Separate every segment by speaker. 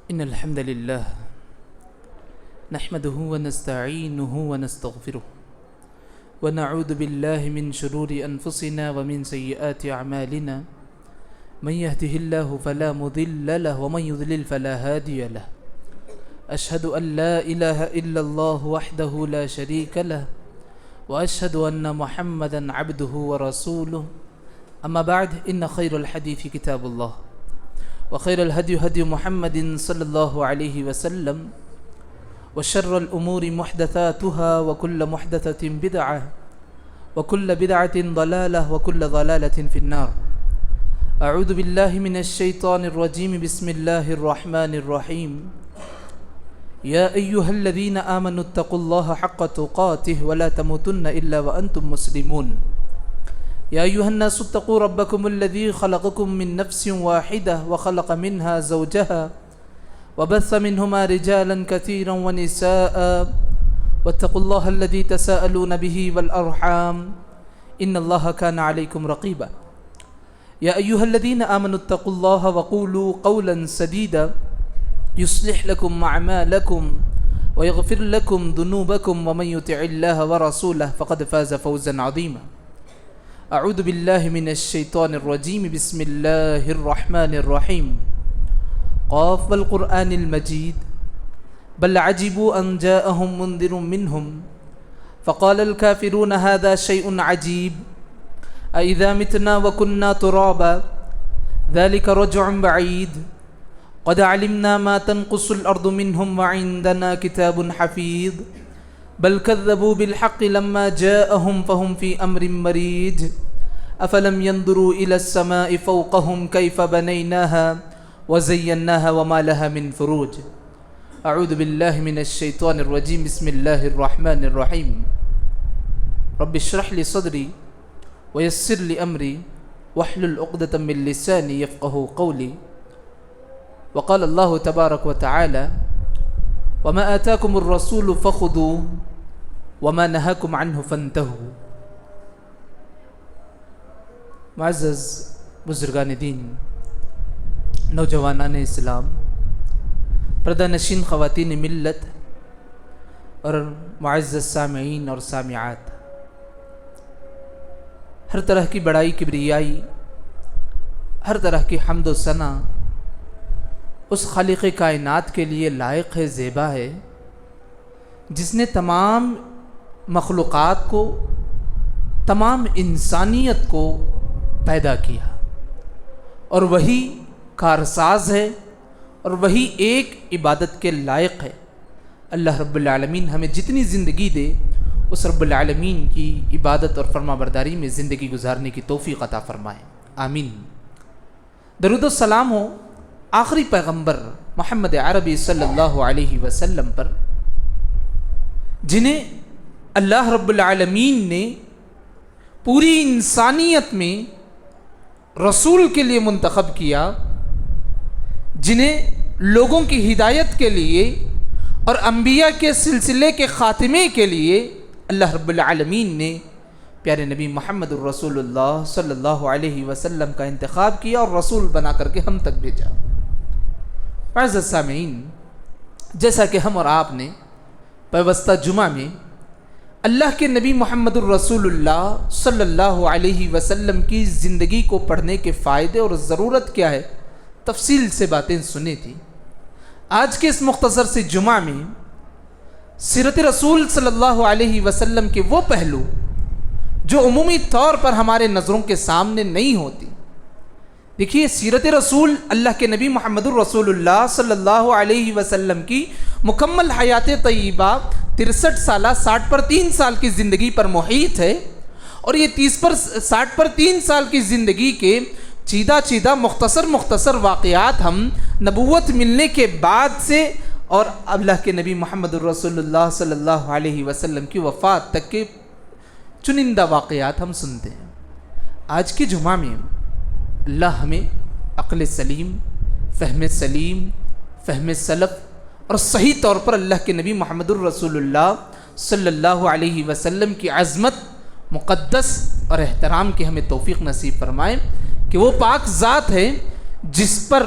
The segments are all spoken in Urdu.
Speaker 1: إن الحمد لله نحمده ونستعينه ونستغفره ونعوذ بالله من شرور أنفسنا ومن سيئات أعمالنا من يهده الله فلا مضل له ومن يضلل فلا هادي له أشهد أن لا إله إلا الله وحده لا شريك له وأشهد أن محمدا عبده ورسوله أما بعد إن خير الحديث كتاب الله وخير الهدي هدي محمد صلى الله عليه وسلم وشر الأمور محدثاتها وكل محدثة بدعة وكل بدعة ضلالة وكل ضلالة في النار. أعوذ بالله من الشيطان الرجيم. بسم الله الرحمن الرحيم. يا أيها الذين آمنوا اتقوا الله حق تقاته ولا تموتن إلا وأنتم مسلمون. يا أيها الناس اتقوا ربكم الذي خلقكم من نفس واحدة وخلق منها زوجها وبث منهما رجالا كثيرا ونساء واتقوا الله الذي تساءلون به والأرحام إن الله كان عليكم رقيبا. يا أيها الذين آمنوا اتقوا الله وقولوا قولا سديدا يصلح لكم أعمالكم ويغفر لكم ذنوبكم ومن يطع الله ورسوله فقد فاز فوزا عظيما. أعوذ بالله من الشيطان الرجيم. بسم الله الرحمن الرحيم. قاف والقرآن المجيد بل عجبوا أن جاءهم منذر منهم فقال الكافرون هذا شيء عجيب أإذا متنا وكنا ترابا ذلك رجع بعيد قد علمنا ما تنقص الأرض منهم وعندنا كتاب حفيظ بل كذبوا بالحق لما جاءهم فهم في أمر مريج أفلم ينظروا إلى السماء فوقهم كيف بنيناها وزيناها وما لها من فروج. أعوذ بالله من الشيطان الرجيم. بسم الله الرحمن الرحيم. رب اشرح لي صدري ويسر لي أمري واحلل عقدة من لساني يفقه قولي. وقال الله تبارك وتعالى وما آتاكم الرسول فخذوه وما نهاكم عنه فانتهوا. معزز بزرگان دین، نوجوانان اسلام، پردہ نشین خواتین ملت اور معزز سامعین اور سامعات، ہر طرح کی بڑائی کبریائی، ہر طرح کی حمد و ثنا اس خالق کائنات کے لیے لائق ہے، زیبا ہے، جس نے تمام مخلوقات کو، تمام انسانیت کو پیدا کیا، اور وہی کارساز ہے اور وہی ایک عبادت کے لائق ہے. اللہ رب العالمین ہمیں جتنی زندگی دے اس رب العالمین کی عبادت اور فرما برداری میں زندگی گزارنے کی توفیق عطا فرمائے، آمین. درود و سلام ہو آخری پیغمبر محمد عربی صلی اللہ علیہ وسلم پر، جنہیں اللہ رب العالمین نے پوری انسانیت میں رسول کے لیے منتخب کیا، جنہیں لوگوں کی ہدایت کے لیے اور انبیاء کے سلسلے کے خاتمے کے لیے اللہ رب العالمین نے پیارے نبی محمد الرسول اللہ صلی اللہ علیہ وسلم کا انتخاب کیا اور رسول بنا کر کے ہم تک بھیجا. معزز سامعین، جیسا کہ ہم اور آپ نے پیوستہ جمعہ میں اللہ کے نبی محمد الرسول اللہ صلی اللہ علیہ وسلم کی زندگی کو پڑھنے کے فائدے اور ضرورت کیا ہے تفصیل سے باتیں سنی تھی. آج کے اس مختصر سے جمعہ میں سیرت رسول صلی اللہ علیہ وسلم کے وہ پہلو جو عمومی طور پر ہمارے نظروں کے سامنے نہیں ہوتی. دیکھیے، سیرت رسول اللہ کے نبی محمد الرسول اللہ صلی اللہ علیہ وسلم کی مکمل حیات طیبہ 63 سالہ 60 پر 3 سال کی زندگی پر محیط ہے، اور یہ 30 پر 60 پر 3 سال کی زندگی کے چیدہ مختصر واقعات ہم نبوت ملنے کے بعد سے اور اللہ کے نبی محمد الرسول اللہ صلی اللہ علیہ وسلم کی وفات تک کے چنندہ واقعات ہم سنتے ہیں. آج کے جمعہ میں اللہ ہمیں عقل سلیم، فہم سلیم، فہم سلف اور صحیح طور پر اللہ کے نبی محمد الرسول اللہ صلی اللہ علیہ وسلم کی عظمت، مقدس اور احترام کی ہمیں توفیق نصیب فرمائے کہ وہ پاک ذات ہے جس پر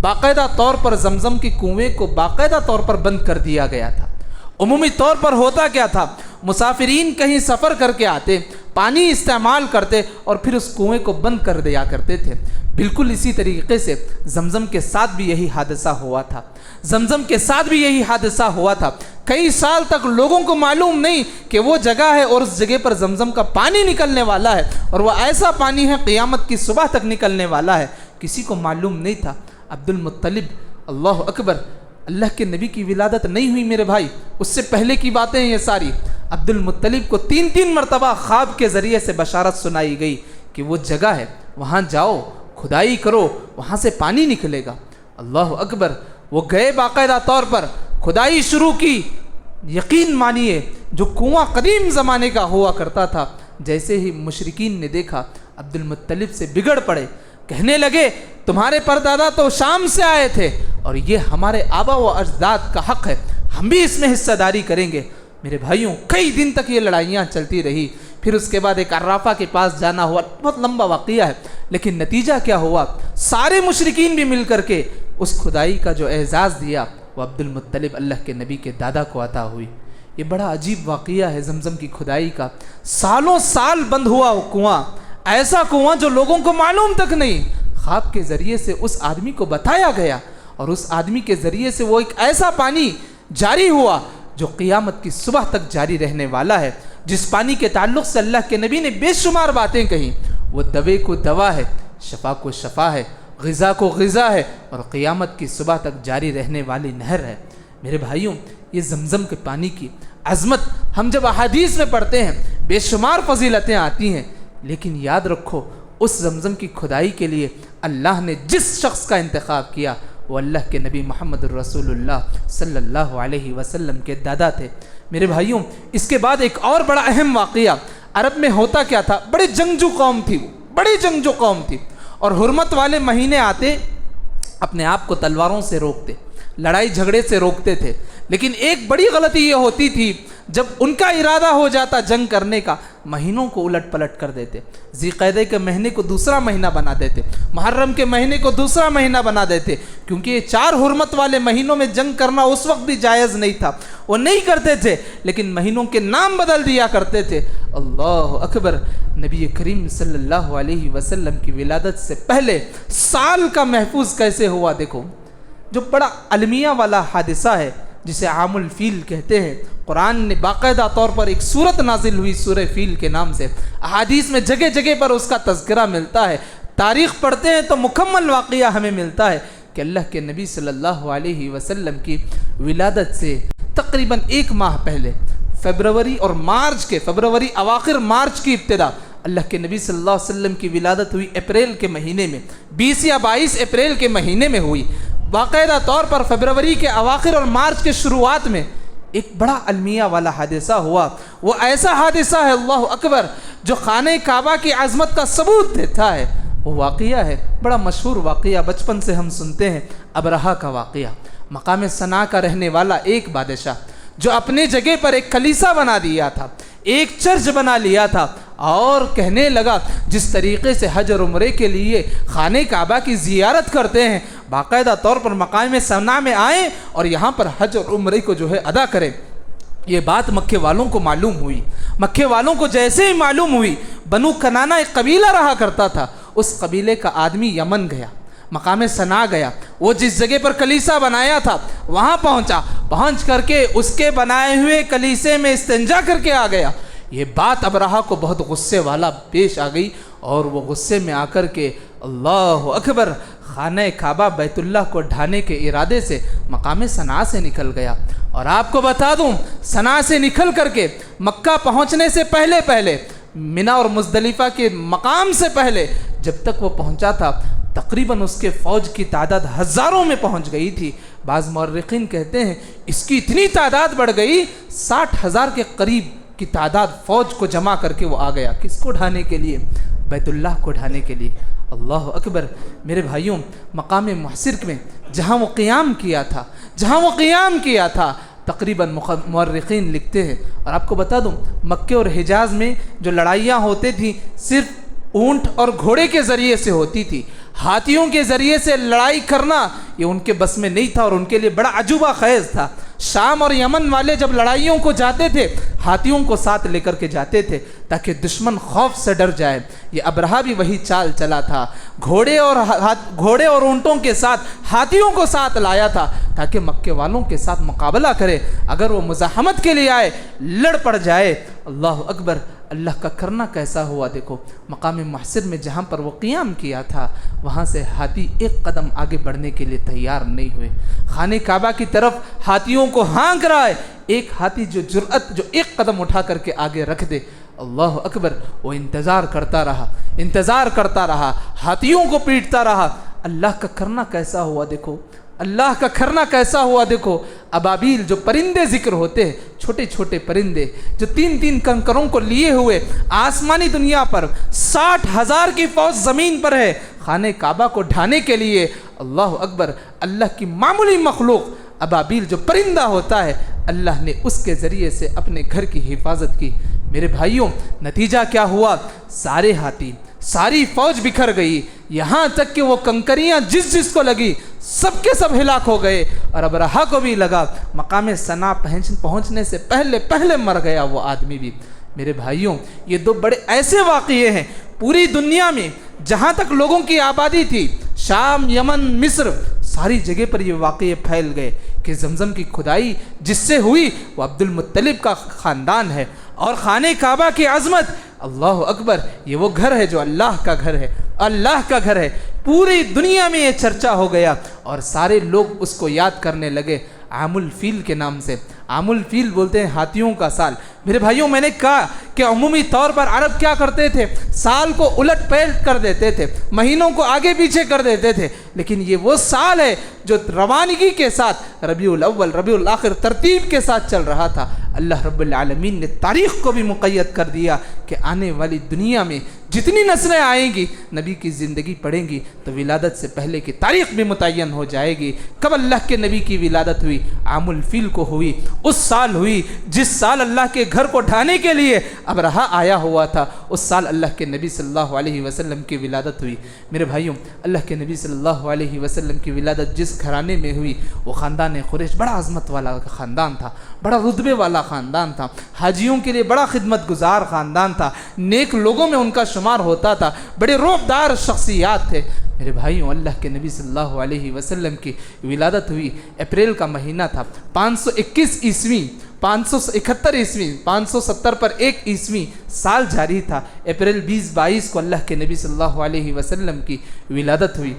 Speaker 1: باقاعدہ طور پر زمزم کے کنویں کو باقاعدہ طور پر بند کر دیا گیا تھا۔ عمومی طور پر ہوتا کیا تھا، مسافرین کہیں سفر کر کے آتے، پانی استعمال کرتے اور پھر اس کنویں کو بند کر دیا کرتے تھے۔ بالکل اسی طریقے سے زمزم کے ساتھ بھی یہی حادثہ ہوا تھا، زمزم کے ساتھ بھی یہی حادثہ ہوا تھا۔ کئی سال تک لوگوں کو معلوم نہیں کہ وہ جگہ ہے اور اس جگہ پر زمزم کا پانی نکلنے والا ہے، اور وہ ایسا پانی ہے قیامت کی صبح تک نکلنے والا ہے، کسی کو معلوم نہیں تھا۔ عبد المطلب، اللہ اکبر، اللہ کے نبی کی ولادت نہیں ہوئی میرے بھائی، اس سے پہلے کی باتیں ہیں یہ ساری۔ عبد المطلب کو 3 مرتبہ خواب کے ذریعے سے بشارت سنائی گئی کہ وہ جگہ ہے، وہاں جاؤ، کھدائی کرو، وہاں سے پانی نکلے گا۔ اللہ اکبر، وہ گئے، باقاعدہ طور پر کھدائی شروع کی۔ یقین مانیے جو کنواں قدیم زمانے کا ہوا کرتا تھا، جیسے ہی مشرکین نے دیکھا عبد المطلب سے بگڑ پڑے، کہنے لگے تمہارے پردادا تو شام سے آئے تھے اور یہ ہمارے آبا و اجداد کا حق ہے، ہم بھی اس میں حصہ داری کریں گے۔ میرے بھائیوں، کئی دن تک یہ لڑائیاں چلتی رہی، پھر اس کے بعد ایک عرافہ کے پاس جانا ہوا، بہت لمبا واقعہ ہے، لیکن نتیجہ کیا ہوا، سارے مشرکین بھی مل کر کے اس کھدائی کا جو اعزاز دیا وہ عبد المطلب اللہ کے نبی کے دادا کو عطا ہوئی۔ یہ بڑا عجیب واقعہ ہے زمزم کی کھدائی کا، سالوں سال بند ہوا وہ کنواں، ایسا کنواں جو لوگوں کو معلوم تک نہیں، خواب کے ذریعے سے اس آدمی کو بتایا گیا اور اس آدمی کے ذریعے سے وہ ایک ایسا پانی جاری ہوا جو قیامت کی صبح تک جاری رہنے والا ہے۔ جس پانی کے تعلق سے اللہ کے نبی نے بے شمار باتیں کہیں، وہ دوے کو دوا ہے، شفا کو شفا ہے، غذا کو غذا ہے، اور قیامت کی صبح تک جاری رہنے والی نہر ہے۔ میرے بھائیوں، یہ زمزم کے پانی کی عظمت ہم جب احادیث میں پڑھتے ہیں بے شمار فضیلتیں آتی ہیں، لیکن یاد رکھو اس زمزم کی کھدائی کے لیے اللہ نے جس شخص کا انتخاب کیا وہ اللہ کے نبی محمد الرسول اللہ صلی اللہ علیہ وسلم کے دادا تھے۔ میرے بھائیوں، اس کے بعد ایک اور بڑا اہم واقعہ، عرب میں ہوتا کیا تھا، بڑے جنگجو قوم تھی، وہ بڑی جنگجو قوم تھی، اور حرمت والے مہینے آتے اپنے آپ کو تلواروں سے روکتے، لڑائی جھگڑے سے روکتے تھے، لیکن ایک بڑی غلطی یہ ہوتی تھی جب ان کا ارادہ ہو جاتا جنگ کرنے کا، مہینوں کو الٹ پلٹ کر دیتے، ذی قعدہ کے مہینے کو دوسرا مہینہ بنا دیتے، محرم کے مہینے کو دوسرا مہینہ بنا دیتے، کیونکہ یہ 4 حرمت والے مہینوں میں جنگ کرنا اس وقت بھی جائز نہیں تھا، وہ نہیں کرتے تھے، لیکن مہینوں کے نام بدل دیا کرتے تھے۔ اللہ اکبر، نبی کریم صلی اللہ علیہ وسلم کی ولادت سے پہلے سال کا محفوظ کیسے ہوا، دیکھو، جو بڑا المیہ والا حادثہ ہے جسے عام الفیل کہتے ہیں۔ قرآن نے باقاعدہ طور پر ایک سورت نازل ہوئی سورہ فیل کے نام سے، احادیث میں جگہ جگہ پر اس کا تذکرہ ملتا ہے، تاریخ پڑھتے ہیں تو مکمل واقعہ ہمیں ملتا ہے کہ اللہ کے نبی صلی اللہ علیہ وسلم کی ولادت سے تقریباً 1 ماہ پہلے فیبروری اواخر مارچ کی ابتدا اللہ کے نبی صلی اللہ علیہ وسلم کی ولادت ہوئی اپریل کے مہینے میں، 20 یا 22 اپریل کے مہینے میں ہوئی۔ باقاعدہ طور پر فیبروری کے اواخر اور مارچ کے شروعات میں ایک بڑا المیہ والا حادثہ ہوا۔ وہ ایسا حادثہ ہے، اللہ اکبر، جو خانہ کعبہ کی عظمت کا ثبوت دیتا ہے۔ وہ واقعہ ہے بڑا مشہور واقعہ، بچپن سے ہم سنتے ہیں، ابرہہ کا واقعہ۔ مقام صنعاء کا رہنے والا ایک بادشاہ جو اپنے جگہ پر ایک کلیسا بنا دیا تھا، ایک چرچ بنا لیا تھا، اور کہنے لگا جس طریقے سے حج اور عمرے کے لیے خانہ کعبہ کی زیارت کرتے ہیں، باقاعدہ طور پر مقام صنعاء میں آئیں اور یہاں پر حج اور عمرے کو جو ہے ادا کریں۔ یہ بات مکے والوں کو معلوم ہوئی۔ مکے والوں کو جیسے ہی معلوم ہوئی، بنو کنانہ ایک قبیلہ رہا کرتا تھا، اس قبیلے کا آدمی یمن گیا، مقام صنعاء گیا، وہ جس جگہ پر کلیسا بنایا تھا وہاں پہنچ کر کے اس کے بنائے ہوئے کلیسے میں استنجا کر کے آ گیا۔ یہ بات ابرہہ کو بہت غصے والا پیش آ گئی، اور وہ غصے میں آ کر کے اللہ اکبر، خانہ کعبہ بیت اللہ کو ڈھانے کے ارادے سے مقام صنعاء سے نکل گیا۔ اور آپ کو بتا دوں، صنعاء سے نکل کر کے مکہ پہنچنے سے پہلے منی اور مزدلفہ کے مقام سے پہلے جب تک وہ پہنچا تھا، تقریباً اس کے فوج کی تعداد ہزاروں میں پہنچ گئی تھی۔ بعض مورخین کہتے ہیں اس کی اتنی تعداد بڑھ گئی، 60,000 کے قریب کی تعداد فوج کو جمع کر کے وہ آ گیا۔ کس کو ڈھانے کے لیے؟ بیت اللہ کو ڈھانے کے لیے۔ اللہ اکبر، میرے بھائیوں، مقام محصر میں جہاں وہ قیام کیا تھا تقریباً مورخین لکھتے ہیں، اور آپ کو بتا دوں مکے اور حجاز میں جو لڑائیاں ہوتی تھیں صرف اونٹ اور گھوڑے کے ذریعے سے ہوتی تھی، ہاتھیوں کے ذریعے سے لڑائی کرنا یہ ان کے بس میں نہیں تھا اور ان کے لیے بڑا عجوبہ خیز تھا۔ شام اور یمن والے جب لڑائیوں کو جاتے تھے ہاتھیوں کو ساتھ لے کر کے جاتے تھے تاکہ دشمن خوف سے ڈر جائے۔ یہ ابرہہ بھی وہی چال چلا تھا، گھوڑے اور اونٹوں کے ساتھ ہاتھیوں کو ساتھ لایا تھا تاکہ مکے والوں کے ساتھ مقابلہ کرے، اگر وہ مزاحمت کے لیے آئے لڑ پڑ جائے۔ اللہ اکبر، اللہ کا کرنا کیسا ہوا دیکھو، مقام محصر میں جہاں پر وہ قیام کیا تھا وہاں سے ہاتھی ایک قدم آگے بڑھنے کے لیے تیار نہیں ہوئے۔ خانہ کعبہ کی طرف ہاتھیوں کو ہانک رہا ہے، ایک ہاتھی جو ایک قدم اٹھا کر کے آگے رکھ دے۔ اللہ اکبر، وہ انتظار کرتا رہا، ہاتھیوں کو پیٹتا رہا۔ اللہ کا کرنا کیسا ہوا دیکھو، اللہ کا کرنا کیسا ہوا دیکھو۔ ابابیل جو پرندے ذکر ہوتے ہیں، چھوٹے چھوٹے پرندے جو 3 کنکروں کو لیے ہوئے آسمانی دنیا پر 60,000 کی فوج زمین پر ہے خانہ کعبہ کو ڈھانے کے لیے۔ اللہ اکبر، اللہ کی معمولی مخلوق ابابیل جو پرندہ ہوتا ہے، اللہ نے اس کے ذریعے سے اپنے گھر کی حفاظت کی۔ میرے بھائیوں، نتیجہ کیا ہوا؟ سارے ہاتھی، ساری فوج بکھر گئی، یہاں تک کہ وہ کنکریاں جس کو لگی سب کے سب ہلاک ہو گئے، اور ابرہہ کو بھی لگا۔ مقام صنع پہنچنے سے پہلے مر گیا وہ آدمی بھی۔ میرے بھائیوں، یہ 2 بڑے ایسے واقعے ہیں پوری دنیا میں جہاں تک لوگوں کی آبادی تھی، شام، یمن، مصر، ساری جگہ پر یہ واقعے پھیل گئے کہ زمزم کی کھدائی جس سے ہوئی وہ عبد المطلب کا خاندان ہے، اور خانہ کعبہ کی عظمت، اللہ اکبر، یہ وہ گھر ہے جو اللہ کا گھر ہے، اللہ کا گھر ہے۔ پوری دنیا میں یہ چرچا ہو گیا اور سارے لوگ اس کو یاد کرنے لگے عام الفیل کے نام سے۔ عام الفیل بولتے ہیں ہاتھیوں کا سال۔ میرے بھائیوں، میں نے کہا کہ عمومی طور پر عرب کیا کرتے تھے؟ سال کو الٹ پلٹ کر دیتے تھے، مہینوں کو آگے پیچھے کر دیتے تھے، لیکن یہ وہ سال ہے جو روانگی کے ساتھ ربیع الاول، ربیع الاخر ترتیب کے ساتھ چل رہا تھا۔ اللہ رب العالمین نے تاریخ کو بھی مقید کر دیا کہ آنے والی دنیا میں جتنی نسلیں آئیں گی نبی کی زندگی پڑھیں گی تو ولادت سے پہلے کی تاریخ بھی متعین ہو جائے گی۔ کب اللہ کے نبی کی ولادت ہوئی؟ عام الفیل کو ہوئی، اس سال ہوئی جس سال اللہ کے گھر کو ڈھانے کے لیے ابرہہ آیا ہوا تھا، اس سال اللہ کے نبی صلی اللہ علیہ وسلم کی ولادت ہوئی۔ میرے بھائیوں، اللہ کے نبی صلی اللہ علیہ وسلم کی ولادت جس گھرانے میں ہوئی وہ خاندان قریش بڑا عظمت والا خاندان تھا، بڑا رتبے والا خاندان تھا، حاجیوں کے لیے بڑا خدمت گزار خاندان تھا، نیک لوگوں میں ان کا شمار ہوتا تھا، بڑے رعبدار شخصیات تھے۔ میرے بھائیوں، اللہ کے نبی صلی اللہ علیہ وسلم کی ولادت ہوئی، اپریل کا مہینہ تھا، 521 عیسوی، 571 عیسوی، 570 پر 1 عیسوی سال جاری تھا۔ اپریل 20-22 کو اللہ کے نبی صلی اللہ علیہ وسلم کی ولادت ہوئی۔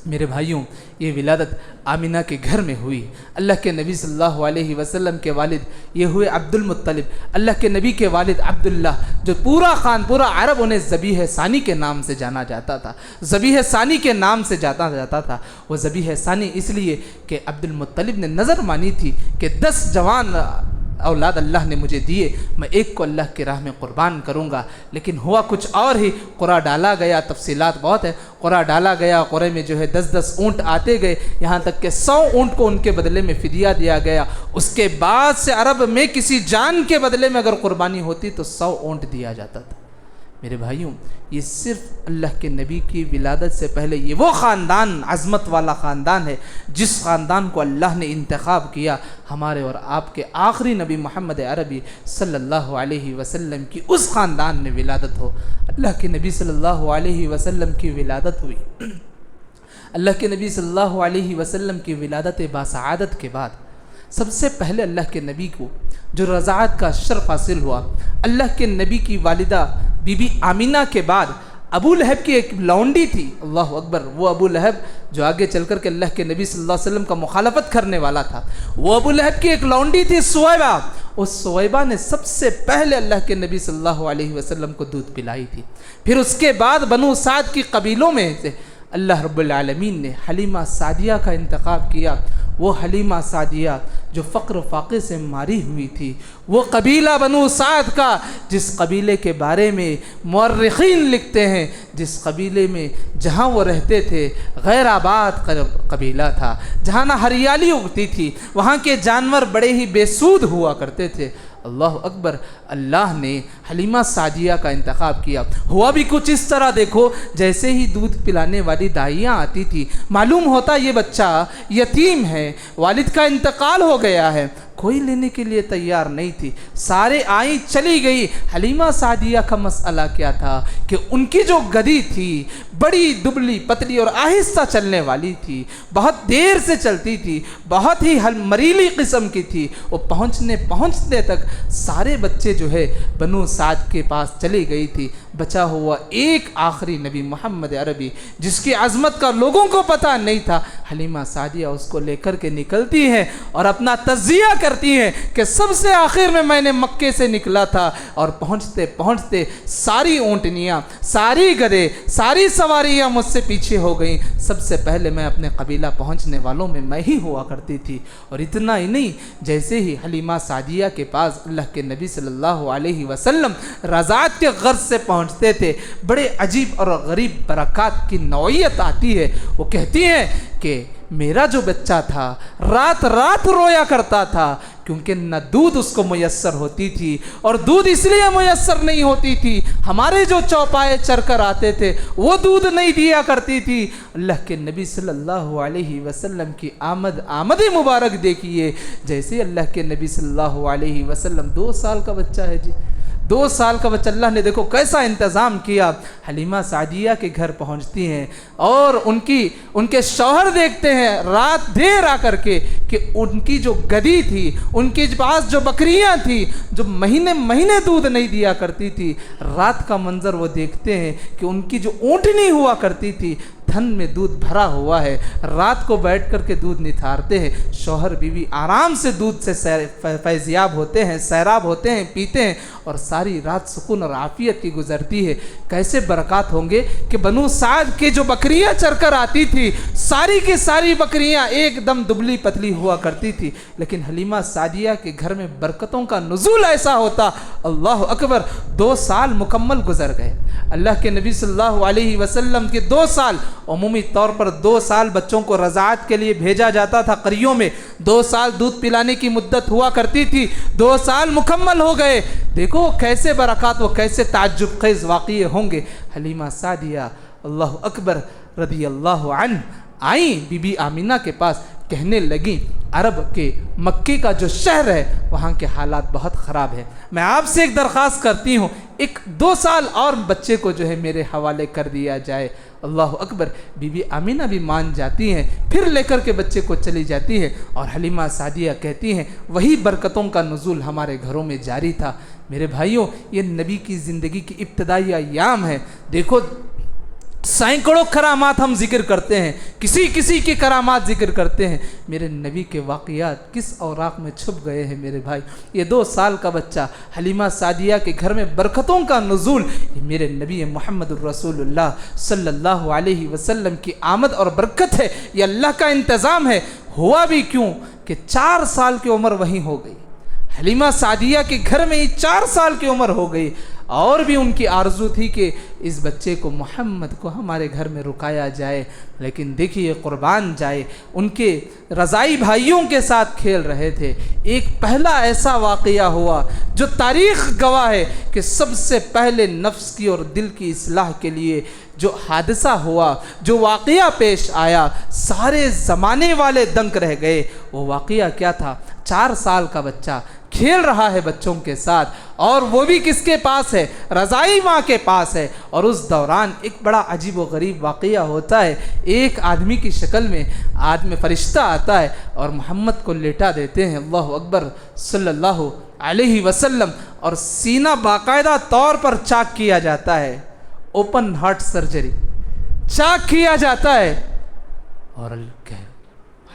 Speaker 1: میرے بھائیوں، یہ ولادت آمینہ کے گھر میں ہوئی۔ اللہ کے نبی صلی اللہ علیہ وسلم کے والد یہ ہوئے عبد المطلب، اللہ کے نبی کے والد عبداللہ، جو پورا عرب انہیں ذبیح ثانی کے نام سے جانا جاتا تھا، ذبیح ثانی کے نام سے جانا جاتا تھا۔ وہ ذبیح ثانی اس لیے کہ عبد المطلب نے نظر مانی تھی کہ 10 جوان اولاد اللہ نے مجھے دیے، میں ایک کو اللہ کی راہ میں قربان کروں گا، لیکن ہوا کچھ اور ہی۔ قرعہ ڈالا گیا، تفصیلات بہت ہے، قرعہ ڈالا گیا، قرعے میں جو ہے 10 اونٹ آتے گئے، یہاں تک کہ 100 اونٹ کو ان کے بدلے میں فدیہ دیا گیا۔ اس کے بعد سے عرب میں کسی جان کے بدلے میں اگر قربانی ہوتی تو 100 اونٹ دیا جاتا تھا۔ میرے بھائیوں، یہ صرف اللہ کے نبی کی ولادت سے پہلے یہ وہ خاندان، عظمت والا خاندان ہے جس خاندان کو اللہ نے انتخاب کیا ہمارے اور آپ کے آخری نبی محمد عربی صلی اللہ علیہ وسلم کی اس خاندان میں ولادت ہو۔ اللہ کے نبی صلی اللہ علیہ وسلم کی ولادت ہوئی۔ اللہ کے نبی صلی اللہ علیہ وسلم کی ولادت باسعادت کے بعد سب سے پہلے اللہ کے نبی کو جو رضاعت کا شرف حاصل ہوا، اللہ کے نبی کی والدہ بی بی آمینہ کے بعد ابو لہب کی ایک لونڈی تھی، اللہ اکبر، وہ ابو لہب جو آگے چل کر کے اللہ کے نبی صلی اللہ علیہ وسلم کا مخالفت کرنے والا تھا، وہ ابو لہب کی ایک لونڈی تھی سویبہ۔ اس سویبہ نے سب سے پہلے اللہ کے نبی صلی اللہ علیہ وسلم کو دودھ پلائی تھی۔ پھر اس کے بعد بنو سعد کی قبیلوں میں سے اللہ رب العالمین نے حلیمہ سعدیہ کا انتخاب کیا۔ وہ حلیمہ سعدیہ جو فقر و فاقے سے ماری ہوئی تھی، وہ قبیلہ بنو سعد کا جس قبیلے کے بارے میں مورخین لکھتے ہیں جس قبیلے میں جہاں وہ رہتے تھے غیر آباد قبیلہ تھا، جہاں نہ ہریالی اگتی تھی، وہاں کے جانور بڑے ہی بے سود ہوا کرتے تھے۔ اللہ اکبر، اللہ نے حلیمہ سعدیہ کا انتخاب کیا۔ ہوا بھی کچھ اس طرح دیکھو، جیسے ہی دودھ پلانے والی دائیاں آتی تھی، معلوم ہوتا یہ بچہ یتیم ہے، والد کا انتقال ہو گیا ہے، کوئی لینے کے لیے تیار نہیں تھی، سارے آئیں چلی گئی۔ حلیمہ سعدیہ کا مسئلہ کیا تھا کہ ان کی جو گدی تھی بڑی دبلی پتلی اور آہستہ چلنے والی تھی، بہت دیر سے چلتی تھی، بہت ہی مریلی قسم کی تھی، وہ پہنچتے تک سارے بچے جو ہے بنو سعد کے پاس چلی گئی تھی، بچا ہوا ایک آخری نبی محمد عربی جس کی عظمت کا لوگوں کو پتہ نہیں تھا۔ حلیمہ سعدیہ اس کو لے کر کے نکلتی ہیں اور اپنا تجزیہ کرتی ہیں کہ سب سے آخر میں نے مکے سے نکلا تھا، اور پہنچتے ساری اونٹنیاں، ساری گدھے، ساری سواریاں مجھ سے پیچھے ہو گئیں، سب سے پہلے میں اپنے قبیلہ پہنچنے والوں میں ہی ہوا کرتی تھی۔ اور اتنا ہی نہیں، جیسے ہی حلیمہ سعدیہ کے پاس اللہ کے نبی صلی اللہ علیہ وسلم رضاعت کے غرض سے پہنچتے تھے، بڑے عجیب اور غریب برکات کی نوعیت آتی ہے۔ وہ کہتی ہیں کہ میرا جو بچہ تھا رات رات رویا کرتا تھا، کیونکہ نہ دودھ اس کو میسر ہوتی تھی، اور دودھ اس لیے میسر نہیں ہوتی تھی، ہمارے جو چوپائے چر کر آتے تھے وہ دودھ نہیں دیا کرتی تھی۔ اللہ کے نبی صلی اللہ علیہ وسلم کی آمد مبارک دیکھیے، جیسے اللہ کے نبی صلی اللہ علیہ وسلم 2 سال کا بچہ ہے جی، 2 سال کا بچہ، اللہ نے دیکھو کیسا انتظام کیا۔ حلیمہ سعدیہ کے گھر پہنچتی ہیں اور ان کے شوہر دیکھتے ہیں رات دیر آ کر کے کہ ان کی جو گدی تھی، ان کے پاس جو بکریاں تھیں جو مہینے دودھ نہیں دیا کرتی تھی، رات کا منظر وہ دیکھتے ہیں کہ ان کی جو اونٹنی ہوا کرتی تھی تھن میں دودھ بھرا ہوا ہے، رات کو بیٹھ کر کے دودھ نتھارتے ہیں، شوہر بیوی آرام سے دودھ سے فیضیاب ہوتے ہیں، سیراب ہوتے ہیں، پیتے ہیں، اور ساری رات سکون اور عافیت کی گزرتی ہے۔ کیسے برکات ہوں گے کہ بنو سعد کے جو بکریاں چر کر آتی تھی، ساری کی ساری بکریاں ایک دم دبلی پتلی ہوا کرتی تھی، لیکن حلیمہ سعدیہ کے گھر میں برکتوں کا نزول ایسا ہوتا، اللہ اکبر۔ 2 سال مکمل گزر گئے، اللہ کے نبی صلی اللہ علیہ وسلم کے 2 سال، عمومی طور پر 2 سال بچوں کو رضاعت کے لیے بھیجا جاتا تھا قریوں میں، 2 سال دودھ پلانے کی مدت ہوا کرتی تھی، 2 سال مکمل ہو گئے۔ دیکھو کیسے برکات و کیسے تعجب خیز واقعے ہوں گے۔ حلیمہ سعدیہ اللہ اکبر رضی اللہ عنہ آئیں بی بی آمینہ کے پاس، کہنے لگیں عرب کے مکے کا جو شہر ہے وہاں کے حالات بہت خراب ہیں، میں آپ سے ایک درخواست کرتی ہوں، 2 سال اور بچے کو جو ہے میرے حوالے کر دیا جائے۔ اللہ اکبر، بی بی آمینہ بھی مان جاتی ہیں، پھر لے کر کے بچے کو چلی جاتی ہیں، اور حلیمہ سعدیہ کہتی ہیں وہی برکتوں کا نزول ہمارے گھروں میں جاری تھا۔ میرے بھائیوں، یہ نبی کی زندگی کی ابتدائی ایام ہے۔ دیکھو سینکڑوں کرامات ہم ذکر کرتے ہیں، کسی کی کرامات ذکر کرتے ہیں، میرے نبی کے واقعات کس اوراق میں چھپ گئے ہیں میرے بھائی۔ یہ 2 سال کا بچہ، حلیمہ سعدیہ کے گھر میں برکتوں کا نزول، یہ میرے نبی محمد الرسول اللہ صلی اللہ علیہ وسلم کی آمد اور برکت ہے، یہ اللہ کا انتظام ہے۔ ہوا بھی کیوں کہ 4 سال کی عمر وہیں ہو گئی، حلیمہ سعدیہ کے گھر میں 4 سال کی عمر ہو گئی، اور بھی ان کی آرزو تھی کہ اس بچے کو محمد کو ہمارے گھر میں رکایا جائے، لیکن دیکھیے قربان جائے، ان کے رضائی بھائیوں کے ساتھ کھیل رہے تھے۔ ایک پہلا ایسا واقعہ ہوا جو تاریخ گواہ ہے کہ سب سے پہلے نفس کی اور دل کی اصلاح کے لیے جو حادثہ ہوا، جو واقعہ پیش آیا، سارے زمانے والے دنگ رہ گئے۔ وہ واقعہ کیا تھا؟ 4 سال کا بچہ کھیل رہا ہے بچوں کے ساتھ، اور وہ بھی کس کے پاس ہے؟ رضائی ماں کے پاس ہے۔ اور اس دوران ایک بڑا عجیب و غریب واقعہ ہوتا ہے، ایک آدمی کی شکل میں آدمی فرشتہ آتا ہے اور محمد کو لیٹا دیتے ہیں، اللہ اکبر صلی اللہ علیہ وسلم، اور سینہ باقاعدہ طور پر چاک کیا جاتا ہے، اوپن ہارٹ سرجری چاک کیا جاتا ہے، اور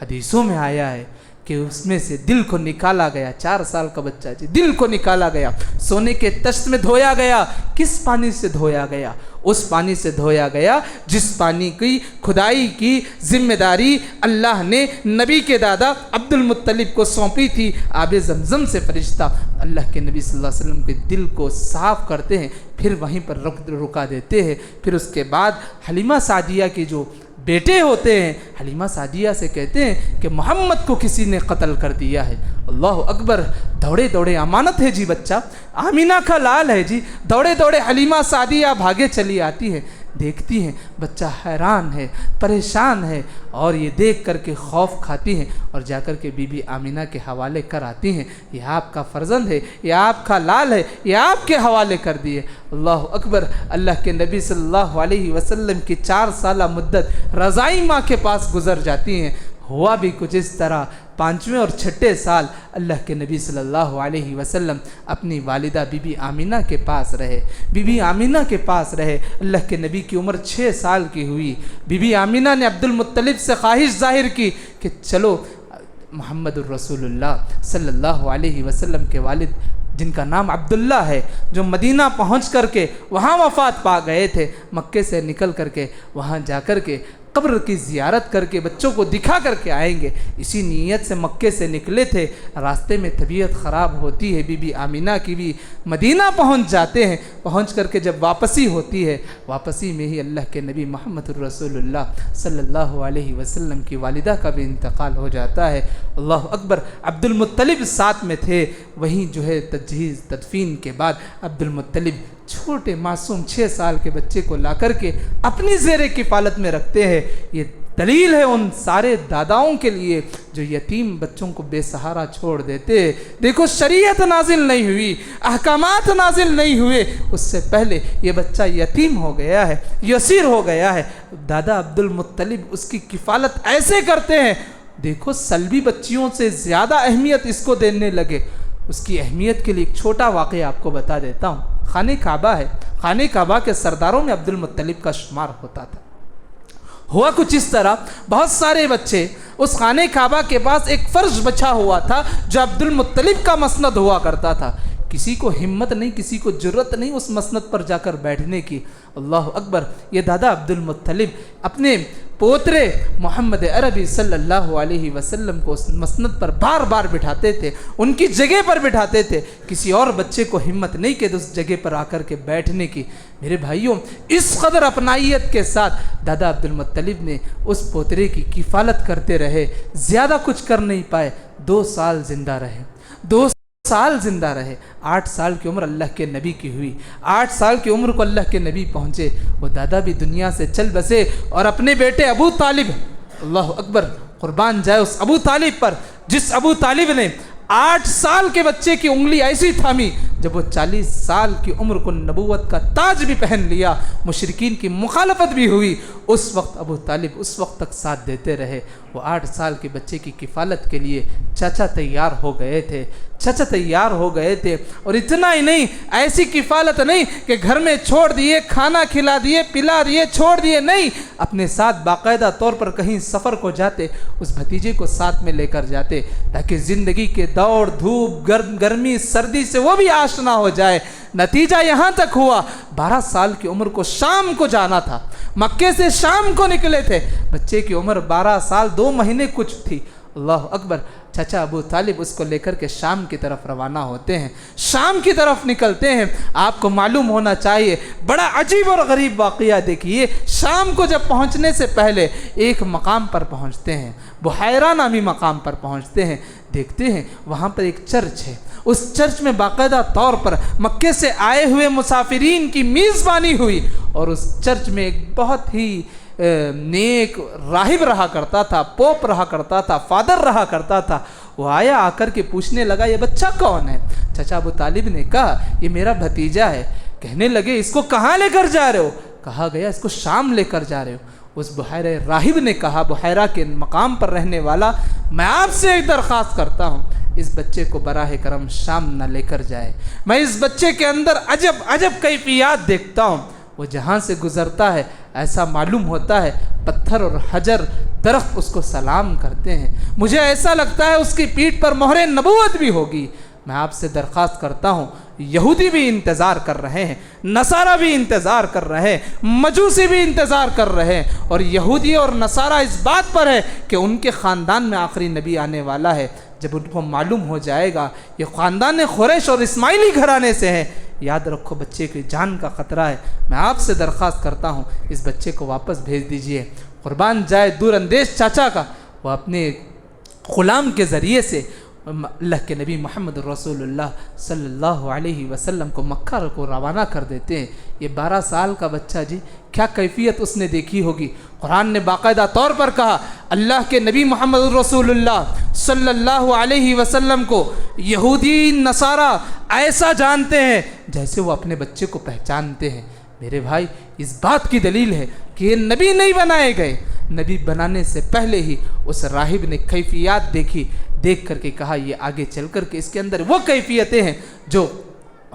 Speaker 1: حدیثوں میں آیا ہے کہ اس میں سے دل کو نکالا گیا۔ 4 سال کا بچہ جی، دل کو نکالا گیا، سونے کے تشت میں دھویا گیا۔ کس پانی سے دھویا گیا؟ اس پانی سے دھویا گیا جس پانی کی کھدائی کی ذمہ داری اللہ نے نبی کے دادا عبد المطلب کو سونپی تھی۔ آب زمزم سے فرشتہ اللہ کے نبی صلی اللہ علیہ وسلم کے دل کو صاف کرتے ہیں، پھر وہیں پر رکا دیتے ہیں۔ پھر اس کے بعد حلیمہ سعدیہ کی جو بیٹے ہوتے ہیں، حلیمہ سعدیہ سے کہتے ہیں کہ محمد کو کسی نے قتل کر دیا ہے۔ اللہ اکبر، دوڑے دوڑے، امانت ہے جی بچہ، آمینہ کا لال ہے جی، دوڑے دوڑے حلیمہ سعدیہ بھاگے چلی آتی ہے، دیکھتی ہیں بچہ حیران ہے، پریشان ہے، اور یہ دیکھ کر کے خوف کھاتی ہیں اور جا کر کے بی بی آمینہ کے حوالے کر آتی ہیں، یہ آپ کا فرزند ہے، یہ آپ کا لال ہے، یہ آپ کے حوالے کر دیے۔ اللہ اکبر، اللہ کے نبی صلی اللہ علیہ وسلم کی 4 سالہ مدت رضائی ماں کے پاس گزر جاتی ہیں۔ ہوا بھی کچھ اس طرح، 5ویں اور 6ٹھے سال اللہ کے نبی صلی اللہ علیہ وسلم اپنی والدہ بی بی آمینہ کے پاس رہے، بی بی آمینہ کے پاس رہے۔ اللہ کے نبی کی عمر 6 سال کی ہوئی، بی بی آمینہ نے عبد المطلب سے خواہش ظاہر کی کہ چلو محمد الرسول اللہ صلی اللہ علیہ وسلم کے والد جن کا نام عبداللہ ہے، جو مدینہ پہنچ کر کے وہاں وفات پا گئے تھے، مکے سے نکل کر کے وہاں جا کر کے قبر کی زیارت کر کے بچوں کو دکھا کر کے آئیں گے، اسی نیت سے مکے سے نکلے تھے۔ راستے میں طبیعت خراب ہوتی ہے، بی بی آمینہ کی بھی مدینہ پہنچ جاتے ہیں۔ پہنچ کر کے جب واپسی ہوتی ہے، واپسی میں ہی اللہ کے نبی محمد الرسول اللہ صلی اللہ علیہ وسلم کی والدہ کا بھی انتقال ہو جاتا ہے۔ اللہ اکبر، عبد المطلب ساتھ میں تھے، وہیں جو ہے تجہیز تدفین کے بعد عبد المطلب چھوٹے معصوم 6 سال کے بچے کو لا کر کے اپنی زیر کفالت میں رکھتے ہیں۔ یہ دلیل ہے ان سارے داداؤں کے لیے جو یتیم بچوں کو بے سہارا چھوڑ دیتے۔ دیکھو، شریعت نازل نہیں ہوئی، احکامات نازل نہیں ہوئے، اس سے پہلے یہ بچہ یتیم ہو گیا ہے، یسیر ہو گیا ہے، دادا عبد المطلب اس کی کفالت ایسے کرتے ہیں۔ دیکھو، سلبی بچیوں سے زیادہ اہمیت اس کو دینے لگے۔ اس کی اہمیت کے لیے ایک چھوٹا واقعہ آپ کو بتا دیتا ہوں۔ خانہ کعبہ ہے، خانہ کعبہ کے سرداروں میں عبد المطلب کا شمار ہوتا تھا۔ ہوا کچھ اس طرح، بہت سارے بچے، اس خانہ کعبہ کے پاس ایک فرش بچھا ہوا تھا جو عبد المطلب کا مسند ہوا کرتا تھا۔ کسی کو ہمت نہیں، کسی کو جرت نہیں اس مسند پر جا کر بیٹھنے کی۔ اللہ اکبر، یہ دادا عبد المطلب اپنے پوترے محمد عربی صلی اللہ علیہ وسلم کو اس مسند پر بار بار بٹھاتے تھے، ان کی جگہ پر بٹھاتے تھے۔ کسی اور بچے کو ہمت نہیں کہ اس جگہ پر آ کر کے بیٹھنے کی۔ میرے بھائیوں، اس قدر اپنائیت کے ساتھ دادا عبد المطلب نے اس پوترے کی کفالت کرتے رہے، زیادہ کچھ کر نہیں پائے۔ 2 سال زندہ رہے، 2 سال زندہ رہے۔ 8 سال کی عمر اللہ کے نبی کی ہوئی، 8 سال کی عمر کو اللہ کے نبی پہنچے، وہ دادا بھی دنیا سے چل بسے، اور اپنے بیٹے ابو طالب، اللہ اکبر، قربان جائے اس ابو طالب پر جس ابو طالب نے 8 سال کے بچے کی انگلی ایسی تھامی جب وہ 40 سال کی عمر کو نبوت کا تاج بھی پہن لیا، مشرکین کی مخالفت بھی ہوئی، اس وقت ابو طالب اس وقت تک ساتھ دیتے رہے۔ وہ 8 سال کے بچے کی کفالت کے لیے چچا تیار ہو گئے تھے، چچا تیار ہو گئے تھے۔ اور اتنا ہی نہیں، ایسی کفالت نہیں کہ گھر میں چھوڑ دیے، کھانا کھلا دیے، پلا دیے، چھوڑ دیے، نہیں، اپنے ساتھ باقاعدہ طور پر کہیں سفر کو جاتے، اس بھتیجے کو ساتھ میں لے کر جاتے تاکہ زندگی کے دوڑ دھوپ، گرمی سردی سے وہ بھی آشنا ہو جائے۔ نتیجہ یہاں تک ہوا، 12 سال کی عمر کو شام کو جانا تھا، مکے سے شام کو نکلے تھے، بچے کی عمر 12 سال 2 مہینے کچھ تھی۔ اللہ اکبر، چچا ابو طالب اس کو لے کر کے شام کی طرف روانہ ہوتے ہیں، شام کی طرف نکلتے ہیں۔ آپ کو معلوم ہونا چاہیے، بڑا عجیب اور غریب واقعہ دیکھیے۔ شام کو جب پہنچنے سے پہلے ایک مقام پر پہنچتے ہیں، بحیرہ نامی مقام پر پہنچتے ہیں، دیکھتے ہیں وہاں پر ایک چرچ ہے۔ اس چرچ میں باقاعدہ طور پر مکے سے آئے ہوئے مسافرین کی میزبانی ہوئی، اور اس چرچ میں ایک بہت ہی نیک راہب رہا کرتا تھا، پوپ رہا کرتا تھا، فادر رہا کرتا تھا۔ وہ آیا، آ کر کے پوچھنے لگا یہ بچہ کون ہے؟ چچا ابو طالب نے کہا یہ میرا بھتیجا ہے۔ کہنے لگے اس کو کہاں لے کر جا رہے ہو؟ کہا گیا اس کو شام لے کر جا رہے ہو۔ اس بحیرہ راہب نے کہا، بحیرہ کے مقام پر رہنے والا، میں آپ سے ایک درخواست کرتا ہوں، اس بچے کو براہ کرم شام نہ لے کر جائے۔ میں اس بچے کے اندر عجب کیفیات دیکھتا ہوں، وہ جہاں سے گزرتا ہے ایسا معلوم ہوتا ہے پتھر اور حجر درخت اس کو سلام کرتے ہیں، مجھے ایسا لگتا ہے اس کی پیٹھ پر مہر نبوت بھی ہوگی۔ میں آپ سے درخواست کرتا ہوں، یہودی بھی انتظار کر رہے ہیں، نصارہ بھی انتظار کر رہے ہیں، مجوسی بھی انتظار کر رہے ہیں، اور یہودی اور نصارہ اس بات پر ہے کہ ان کے خاندان میں آخری نبی آنے والا ہے۔ جب ان کو معلوم ہو جائے گا یہ خاندان قریش اور اسماعیلی گھرانے سے ہے، یاد رکھو بچے کی جان کا خطرہ ہے، میں آپ سے درخواست کرتا ہوں اس بچے کو واپس بھیج دیجئے۔ قربان جائے دور اندیش چاچا کا، وہ اپنے غلام کے ذریعے سے اللہ کے نبی محمد رسول اللہ صلی اللہ علیہ وسلم کو مکہ کو روانہ کر دیتے ہیں۔ یہ 12 سال کا بچہ جی کیا کیفیت اس نے دیکھی ہوگی۔ قرآن نے باقاعدہ طور پر کہا اللہ کے نبی محمد رسول اللہ صلی اللہ علیہ وسلم کو یہودی نصارہ ایسا جانتے ہیں جیسے وہ اپنے بچے کو پہچانتے ہیں۔ میرے بھائی اس بات کی دلیل ہے کہ یہ نبی نہیں بنائے گئے، نبی بنانے سے پہلے ہی اس راہب نے کیفیات دیکھی، دیکھ کر کے کہا یہ آگے چل کر کے اس کے اندر وہ کیفیتیں ہیں جو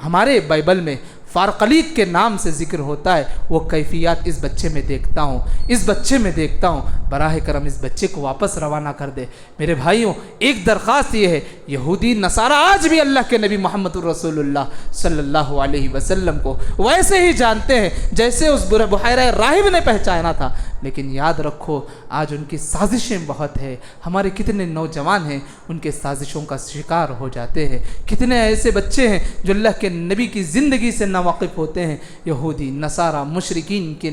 Speaker 1: ہمارے بائبل میں فارقلیق کے نام سے ذکر ہوتا ہے، وہ کیفیات اس بچے میں دیکھتا ہوں، اس بچے میں دیکھتا ہوں۔ براہ کرم اس بچے کو واپس روانہ کر دے۔ میرے بھائیوں ایک درخواست یہ ہے، یہودی نصارہ آج بھی اللہ کے نبی محمد رسول اللہ صلی اللہ علیہ وسلم کو ویسے ہی جانتے ہیں جیسے اس بحیرہ راہب نے پہچانا تھا، لیکن یاد رکھو آج ان کی سازشیں بہت ہے۔ ہمارے کتنے نوجوان ہیں ان کے سازشوں کا شکار ہو جاتے ہیں، کتنے ایسے بچے ہیں جو اللہ کے نبی کی زندگی سے ناواقف ہوتے ہیں، یہودی نصارہ مشرکین کی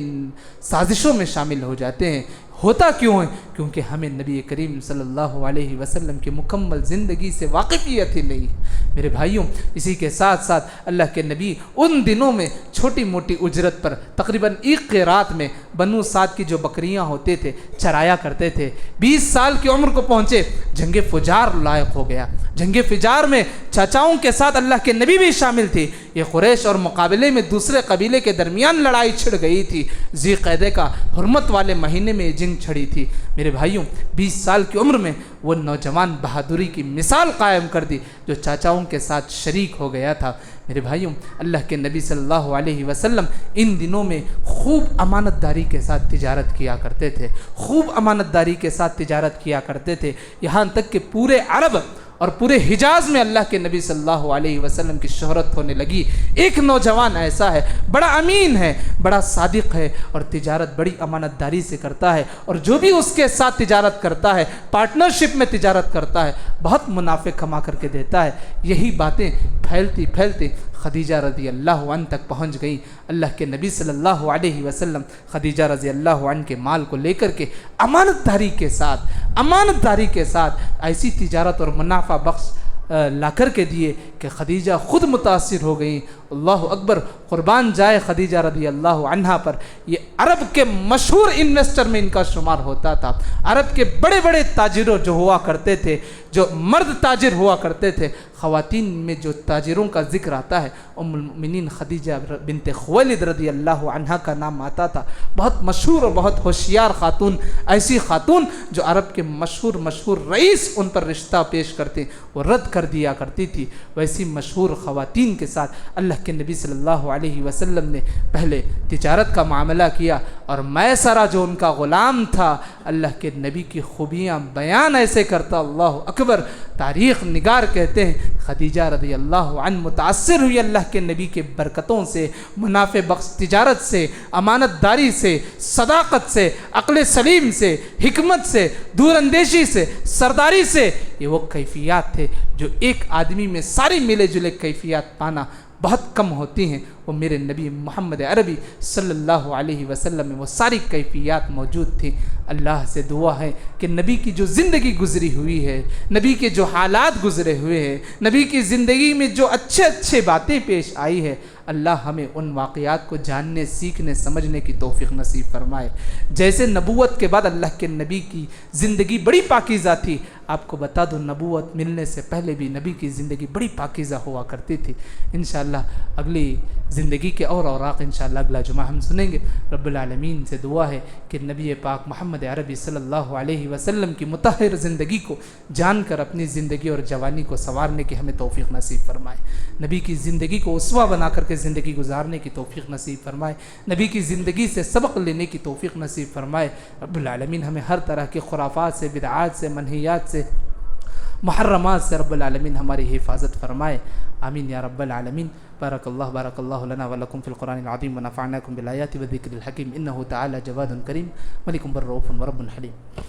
Speaker 1: سازشوں میں شامل ہو جاتے ہیں۔ ہوتا کیوں ہے؟ کیونکہ ہمیں نبی کریم صلی اللہ علیہ وسلم کی مکمل زندگی سے واقفیت ہی نہیں ہے۔ میرے بھائیوں اسی کے ساتھ ساتھ اللہ کے نبی ان دنوں میں چھوٹی موٹی اجرت پر تقریباً 1 قیراط میں بنو سعد کی جو بکریاں ہوتے تھے چرایا کرتے تھے۔ 20 سال کی عمر کو پہنچے، جنگ فجار لائق ہو گیا۔ جنگ فجار میں چاچاؤں کے ساتھ اللہ کے نبی بھی شامل تھی۔ یہ قریش اور مقابلے میں دوسرے قبیلے کے درمیان لڑائی چھڑ گئی تھی۔ ذی قعدہ کا حرمت والے مہینے میں جنگ چھڑی تھی۔ میرے بھائیوں 20 سال کی عمر میں وہ نوجوان بہادری کی مثال قائم کر دی جو چاچاؤں کے ساتھ شریک ہو گیا تھا۔ میرے بھائیوں اللہ کے نبی صلی اللہ علیہ وسلم ان دنوں میں خوب امانت داری کے ساتھ تجارت کیا کرتے تھے، خوب امانت داری کے ساتھ تجارت کیا کرتے تھے، یہاں تک کہ پورے عرب اور پورے حجاز میں اللہ کے نبی صلی اللہ علیہ وسلم کی شہرت ہونے لگی۔ ایک نوجوان ایسا ہے، بڑا امین ہے، بڑا صادق ہے اور تجارت بڑی امانت داری سے کرتا ہے، اور جو بھی اس کے ساتھ تجارت کرتا ہے، پارٹنرشپ میں تجارت کرتا ہے، بہت منافع کما کر کے دیتا ہے۔ یہی باتیں پھیلتی پھیلتی خدیجہ رضی اللہ عنہ تک پہنچ گئی۔ اللہ کے نبی صلی اللہ علیہ وسلم خدیجہ رضی اللہ عنہ کے مال کو لے کر کے امانت داری کے ساتھ ایسی تجارت اور منافع بخش لا کر کے دیے کہ خدیجہ خود متاثر ہو گئیں۔ اللہ اکبر، قربان جائے خدیجہ رضی اللہ عنہا پر۔ یہ عرب کے مشہور انویسٹر میں ان کا شمار ہوتا تھا۔ عرب کے بڑے بڑے تاجروں جو ہوا کرتے تھے، جو مرد تاجر ہوا کرتے تھے، خواتین میں جو تاجروں کا ذکر آتا ہے ام المؤمنین خدیجہ بنت خویلد رضی اللہ عنہا کا نام آتا تھا۔ بہت مشہور اور بہت ہوشیار خاتون، ایسی خاتون جو عرب کے مشہور رئیس ان پر رشتہ پیش کرتے وہ رد کر دیا کرتی تھی۔ ویسی مشہور خواتین کے ساتھ اللہ کے نبی صلی اللہ علیہ وسلم نے پہلے تجارت کا معاملہ کیا، اور میسرہ جو ان کا غلام تھا اللہ کے نبی کی خوبیاں بیان ایسے کرتا، اللہ اکبر۔ تاریخ نگار کہتے ہیں خدیجہ رضی اللہ عنہ متاثر ہوئی اللہ کے نبی کے برکتوں سے، منافع بخش تجارت سے، امانت داری سے، صداقت سے، عقل سلیم سے، حکمت سے، دور اندیشی سے، سرداری سے۔ یہ وہ کیفیات تھے جو ایک آدمی میں ساری ملے جلے کیفیات پانا بہت کم ہوتی ہیں۔ وہ میرے نبی محمد عربی صلی اللہ علیہ وسلم میں وہ ساری کیفیات موجود تھیں۔ اللہ سے دعا ہے کہ نبی کی جو زندگی گزری ہوئی ہے، نبی کے جو حالات گزرے ہوئے ہیں، نبی کی زندگی میں جو اچھے باتیں پیش آئی ہے، اللہ ہمیں ان واقعات کو جاننے، سیکھنے، سمجھنے کی توفیق نصیب فرمائے۔ جیسے نبوت کے بعد اللہ کے نبی کی زندگی بڑی پاکیزہ تھی، آپ کو بتا دو نبوت ملنے سے پہلے بھی نبی کی زندگی بڑی پاکیزہ ہوا کرتی تھی۔ انشاءاللہ اگلی زندگی کے اور اوراق انشاءاللہ اگلا جمعہ ہم سنیں گے۔ رب العالمین سے دعا ہے کہ نبی پاک محمد عربی صلی اللہ علیہ وسلم کی مطہر زندگی کو جان کر اپنی زندگی اور جوانی کو سنوارنے کی ہمیں توفیق نصیب فرمائے، نبی کی زندگی کو اسوہ بنا کر کے زندگی گزارنے کی توفیق نصیب فرمائے، نبی کی زندگی سے سبق لینے کی توفیق نصیب فرمائے۔ رب العالمین ہمیں ہر طرح کے خرافات سے، بدعات سے، منہیات سے، محرمات سے رب العالمین ہماری حفاظت فرمائے۔ آمین یا رب العالمین۔ بارک اللہ لنا ولکم فی القرآن العظیم ونفعناکم بالآیات والذکر الحکیم، انہ تعالی جواد کریم ملک بر رؤوف ورب حلیم۔